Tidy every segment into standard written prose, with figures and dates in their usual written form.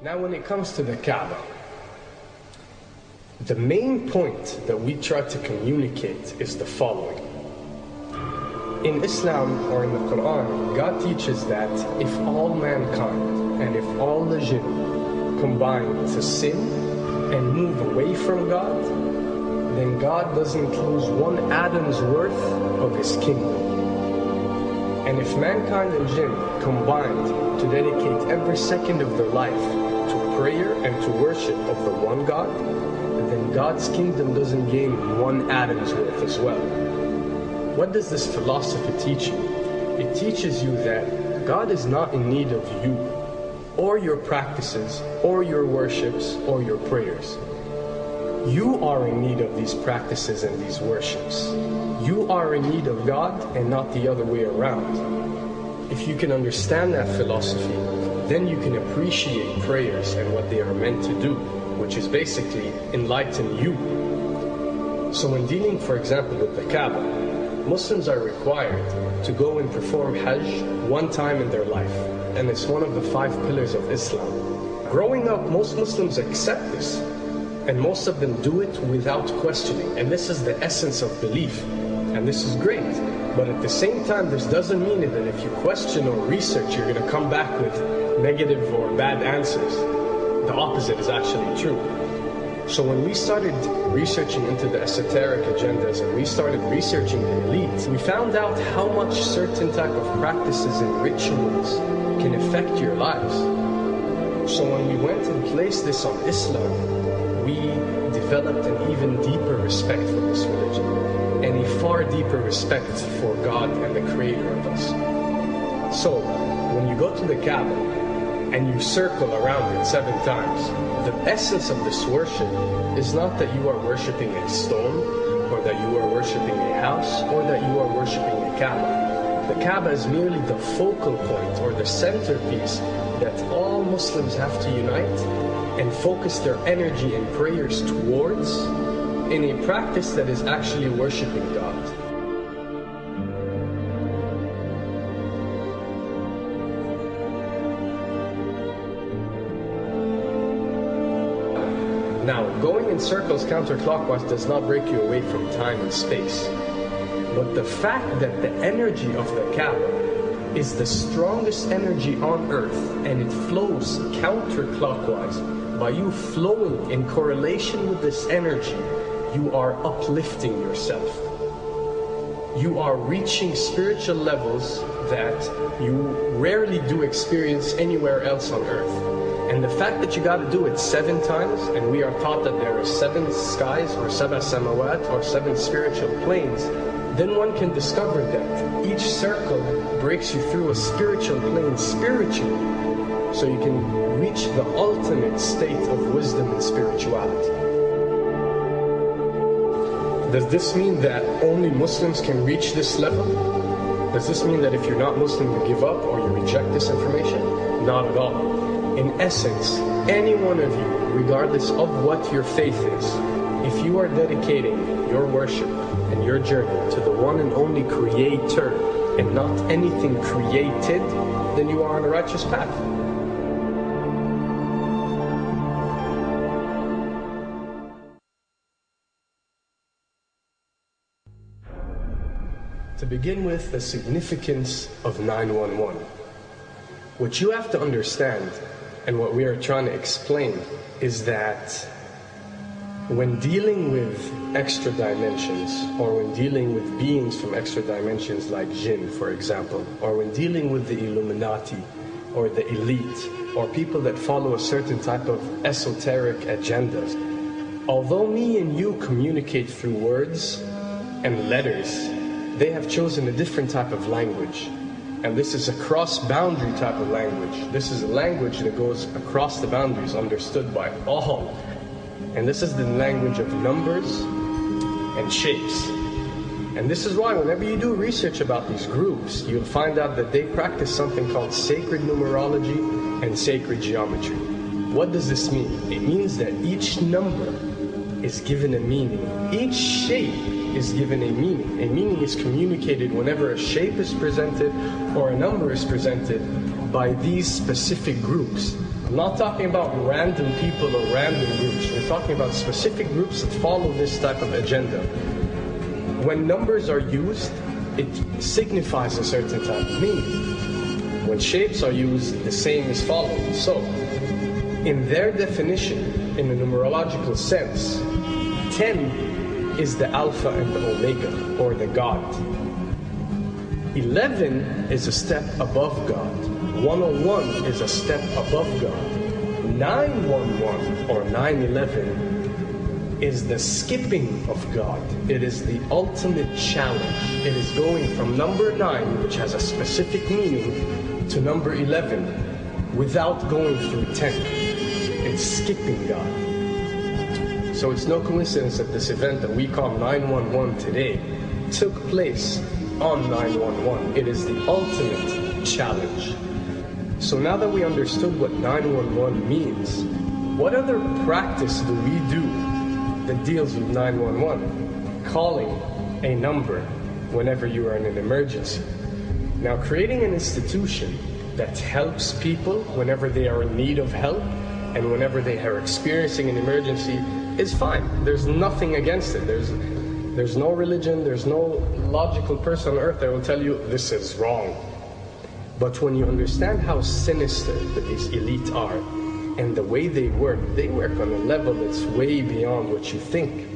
Now when it comes to the Kaaba, the main point that we try to communicate is the following. In Islam or in the Quran, God teaches that if all mankind and if all the jinn combine to sin and move away from God, then God doesn't lose one atom's worth of His kingdom. And if mankind and jinn combined to dedicate every second of their life to prayer and to worship of the one God, then God's kingdom doesn't gain one atom's worth as well. What does this philosophy teach you? It teaches you that God is not in need of you, or your practices, or your worships, or your prayers. You are in need of these practices and these worships. You are in need of God and not the other way around. If you can understand that philosophy, then you can appreciate prayers and what they are meant to do, which is basically enlighten you. So when dealing, for example, with the Kaaba, Muslims are required to go and perform Hajj one time in their life, and it's one of the 5 pillars of Islam. Growing up, most Muslims accept this, and most of them do it without questioning, and this is the essence of belief, and this is great. But at the same time, this doesn't mean that if you question or research, you're going to come back with negative or bad answers. The opposite is actually true. So when we started researching into the esoteric agendas and we started researching the elite, we found out how much certain type of practices and rituals can affect your lives. So when we went and placed this on Islam, we developed an even deeper respect for this religion and a far deeper respect for God and the Creator of us. So when you go to the Kaaba and you circle around it 7 times, the essence of this worship is not that you are worshipping a stone, or that you are worshipping a house, or that you are worshipping a Kaaba. The Kaaba is merely the focal point or the centerpiece that all Muslims have to unite and focus their energy and prayers towards in a practice that is actually worshipping God. Now, going in circles counterclockwise does not break you away from time and space. But the fact that the energy of the Kaaba is the strongest energy on earth and it flows counterclockwise, by you flowing in correlation with this energy, you are uplifting yourself. You are reaching spiritual levels that you rarely do experience anywhere else on earth. And the fact that you got to do it 7 times, and we are taught that there are 7 skies or 7 samawat or 7 spiritual planes, then one can discover that each circle breaks you through a spiritual plane spiritually, so you can reach the ultimate state of wisdom and spirituality. Does this mean that only Muslims can reach this level? Does this mean that if you're not Muslim you give up or you reject this information? Not at all. In essence, any one of you, regardless of what your faith is, if you are dedicating your worship and your journey to the one and only Creator and not anything created, then you are on a righteous path. To begin with, the significance of 911. What you have to understand, and what we are trying to explain, is that when dealing with extra dimensions, or when dealing with beings from extra dimensions like jinn, for example, or when dealing with the Illuminati, or the elite, or people that follow a certain type of esoteric agendas, although me and you communicate through words and letters, they have chosen a different type of language. And this is a cross-boundary type of language. This is a language that goes across the boundaries, understood by all. And this is the language of numbers and shapes. And this is why whenever you do research about these groups, you'll find out that they practice something called sacred numerology and sacred geometry. What does this mean? It means that each number is given a meaning. Each shape is given a meaning. A meaning is communicated whenever a shape is presented or a number is presented by these specific groups. I'm not talking about random people or random groups. We're talking about specific groups that follow this type of agenda. When numbers are used, it signifies a certain type of meaning. When shapes are used, the same is followed. So, in their definition, in a numerological sense, 10 is the Alpha and the Omega, or the God. 11 is a step above God. 101 is a step above God. 911 or 911 is the skipping of God. It is the ultimate challenge. It is going from number 9, which has a specific meaning, to number 11 without going through 10. It's skipping God. So it's no coincidence that this event that we call 911 today took place on 911. It is the ultimate challenge. So now that we understood what 911 means, what other practice do we do that deals with 911? Calling a number whenever you are in an emergency. Now, creating an institution that helps people whenever they are in need of help and whenever they are experiencing an emergency is fine. There's nothing against it. There's no religion, there's no logical person on earth that will tell you this is wrong. But when you understand how sinister that these elites are and the way they work on a level that's way beyond what you think.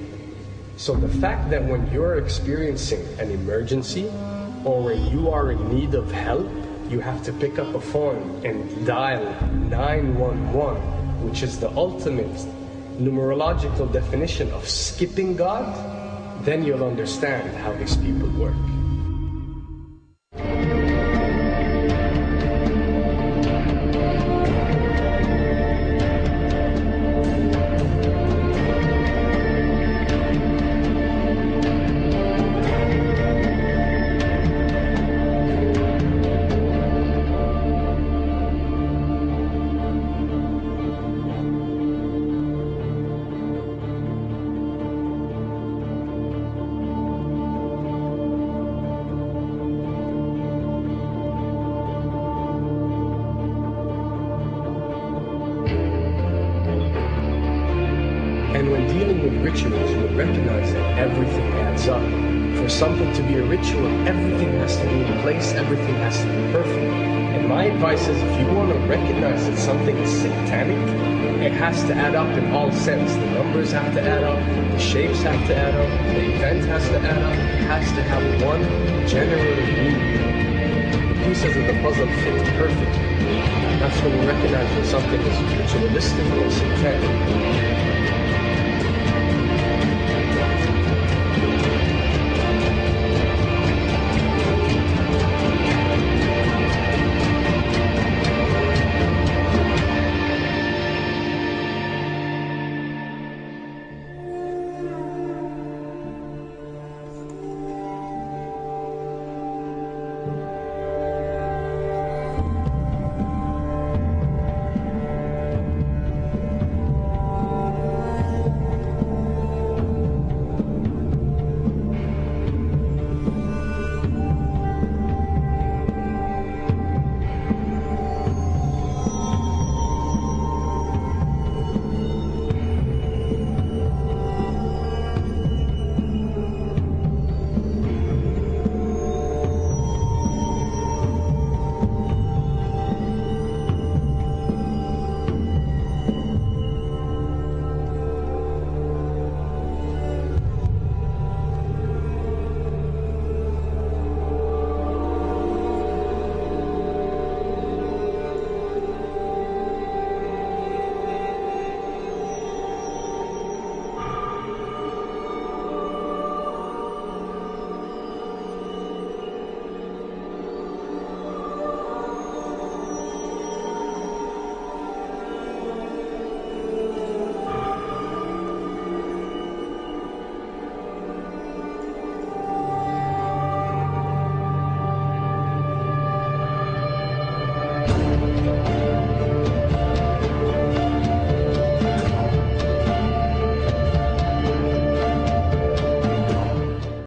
So the fact that when you're experiencing an emergency or when you are in need of help, you have to pick up a phone and dial 911, which is the ultimate numerological definition of skipping God, then you'll understand how these people work. And when dealing with rituals, we recognize that everything adds up. For something to be a ritual, everything has to be in place, everything has to be perfect. And my advice is, if you want to recognize that something is satanic, it has to add up in all sense. The numbers have to add up, the shapes have to add up, the event has to add up, it has to have one general meaning. The pieces of the puzzle fit perfectly. That's when you recognize when something is ritualistic or satanic.